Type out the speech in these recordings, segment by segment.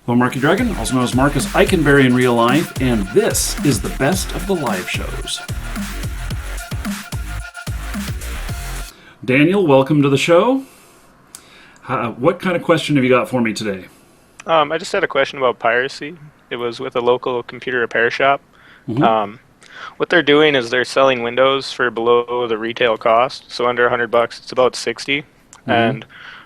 Hello, Marky Dragon, also known as Marcus Eikenberry in real life, and this is the best of the live shows. Daniel, welcome to the show. What kind of question have you got for me today? I just had a question about piracy. It was with a local computer repair shop. Mm-hmm. Um, what they're doing is they're selling Windows for below the retail cost, so under $100, it's about 60. Mm-hmm. And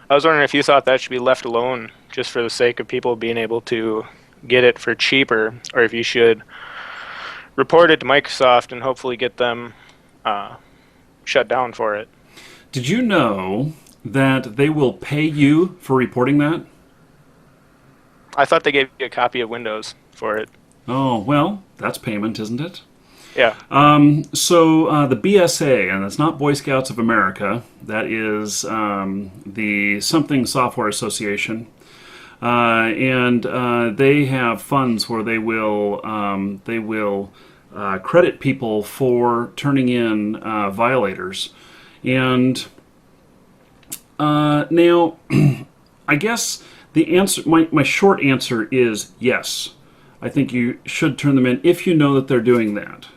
I was wondering if you thought that should be left alone just for the sake of people being able to get it for cheaper, or if you should report it to Microsoft and hopefully get them shut down for it. Did you know that they will pay you for reporting that? I thought they gave you a copy of Windows for it. Oh, well, that's payment, isn't it? Yeah. So the BSA, and that's not Boy Scouts of America, that is the Something Software Association, and they have funds where they will credit people for turning in violators, and now I guess the answer, my short answer is yes. I think you should turn them in if you know that they're doing that.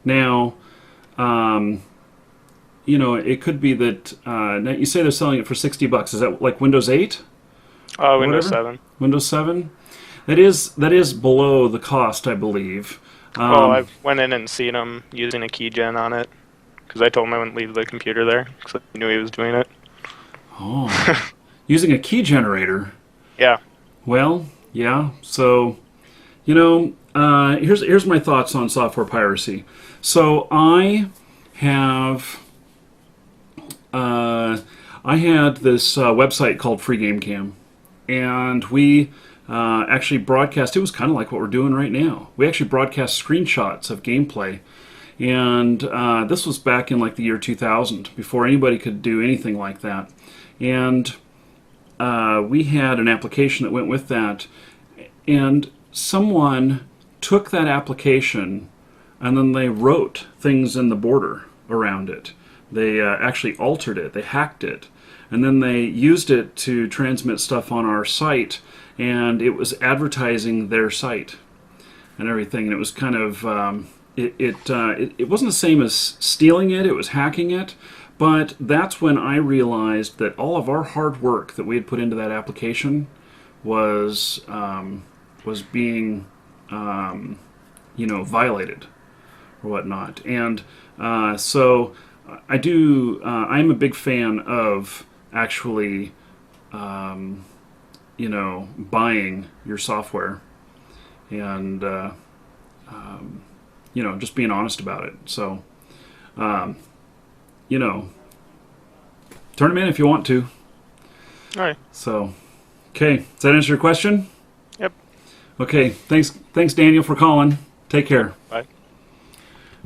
Now, it could be that now you say they're selling it for $60. Is that like Windows 8? Windows Whatever? 7. Windows 7? That is below the cost, I believe. I went in and seen him using a keygen on it because I told him I wouldn't leave the computer there because I knew he was doing it. Oh, using a key generator. Yeah. Well, yeah. So, here's my thoughts on software piracy. So I had this website called Free Game Cam, and we actually broadcast. It was kind of like what we're doing right now. We actually broadcast screenshots of gameplay, and this was back in like the year 2000, before anybody could do anything like that. And we had an application that went with that, and someone took that application and then they wrote things in the border around it. They actually altered it, they hacked it, and then they used it to transmit stuff on our site, and it was advertising their site and everything. And it was kind of it wasn't the same as stealing it; it was hacking it. But that's when I realized that all of our hard work that we had put into that application was being violated or whatnot. And so I'm a big fan of actually buying your software and just being honest about it. So turn them in if you want to. All right. So, okay, does that answer your question? Yep. Okay, thanks Daniel for calling. Take care. Bye.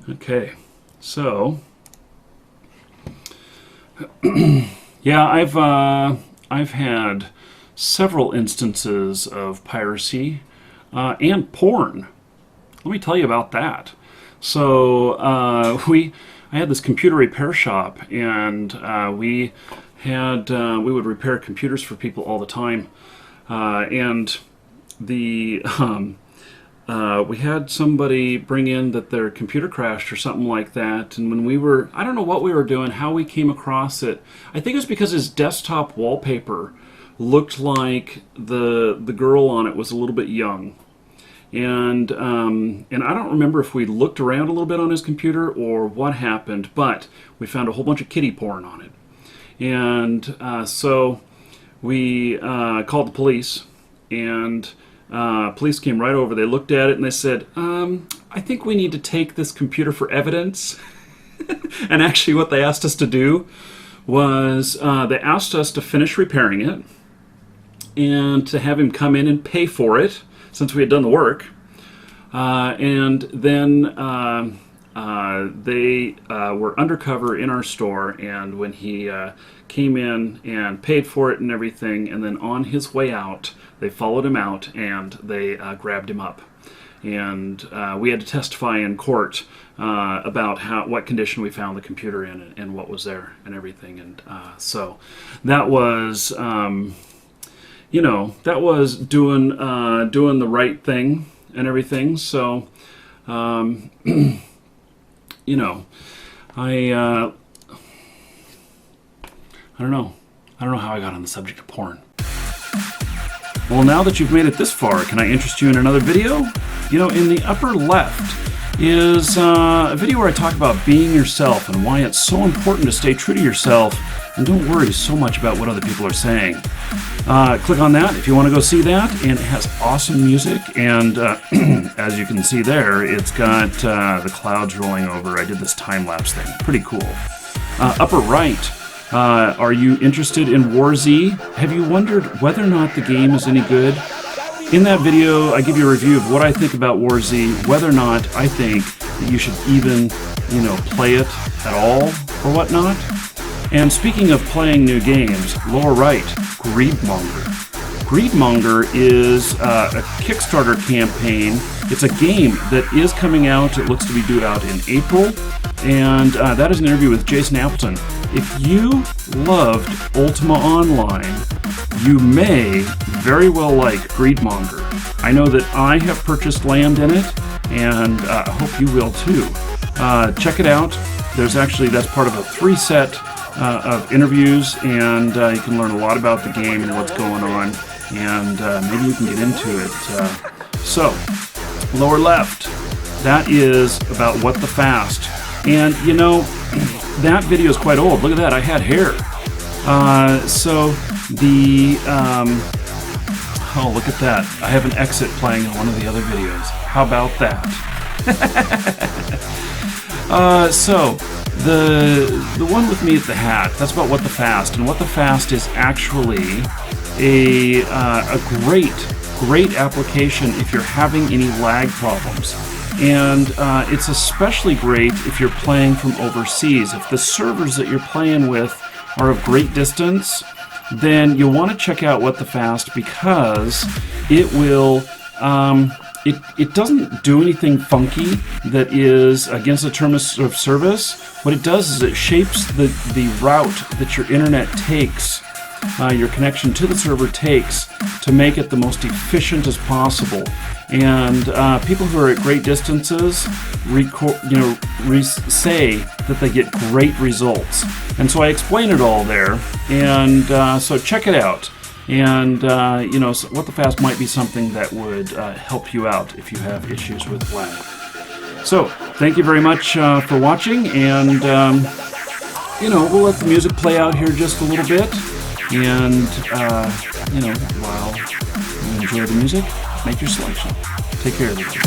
Okay, so yeah, I've had several instances of piracy and porn. Let me tell you about that. So I had this computer repair shop, and we would repair computers for people all the time, and we had somebody bring in that their computer crashed or something like that. And when I don't know what we were doing, how we came across it. I think it was because his desktop wallpaper looked like the girl on it was a little bit young. And I don't remember if we looked around a little bit on his computer or what happened, but we found a whole bunch of kiddie porn on it. And so we called the police, and police came right over. They looked at it and they said, I think we need to take this computer for evidence. And actually what they asked us to do was they asked us to finish repairing it and to have him come in and pay for it, since we had done the work, and then they were undercover in our store, and when he came in and paid for it and everything, and then on his way out, they followed him out and they grabbed him up. And we had to testify in court about what condition we found the computer in and what was there and everything. And so that was... that was doing the right thing and everything. So, I don't know. I don't know how I got on the subject of porn. Well, now that you've made it this far, can I interest you in another video? In the upper left is a video where I talk about being yourself and why it's so important to stay true to yourself and don't worry so much about what other people are saying. Click on that if you want to go see that, and it has awesome music, and as you can see there, it's got the clouds rolling over. I did this time-lapse thing. Pretty cool. Upper right, are you interested in War Z? Have you wondered whether or not the game is any good? In that video, I give you a review of what I think about War Z, whether or not I think that you should even, play it at all or whatnot. And speaking of playing new games, lower right, Greedmonger. Greedmonger is a Kickstarter campaign. It's a game that is coming out. It looks to be due out in April. And that is an interview with Jason Appleton. If you loved Ultima Online, you may very well like Greedmonger. I know that I have purchased land in it, and I hope you will too. Check it out. That's part of a 3-set of interviews, and you can learn a lot about the game and what's going on, and maybe you can get into it. So, lower left, that is about What the Fast. And, that video is quite old. Look at that, I had hair. Look at that. I have an exit playing in one of the other videos. How about that? The one with me at the hat, that's about What the Fast. And What the Fast is actually a great application if you're having any lag problems. And it's especially great if you're playing from overseas. If the servers that you're playing with are of great distance, then you'll want to check out What the Fast, because it will it doesn't do anything funky that is against the terms of service. What it does is it shapes the route that your internet takes, your connection to the server takes, to make it the most efficient as possible. And people who are at great distances say that they get great results. And so I explain it all there, and so check it out. And so What the Fast might be something that would help you out if you have issues with lag. So thank you very much for watching, and we'll let the music play out here just a little bit. And while you enjoy the music, make your selection. Take care, everybody.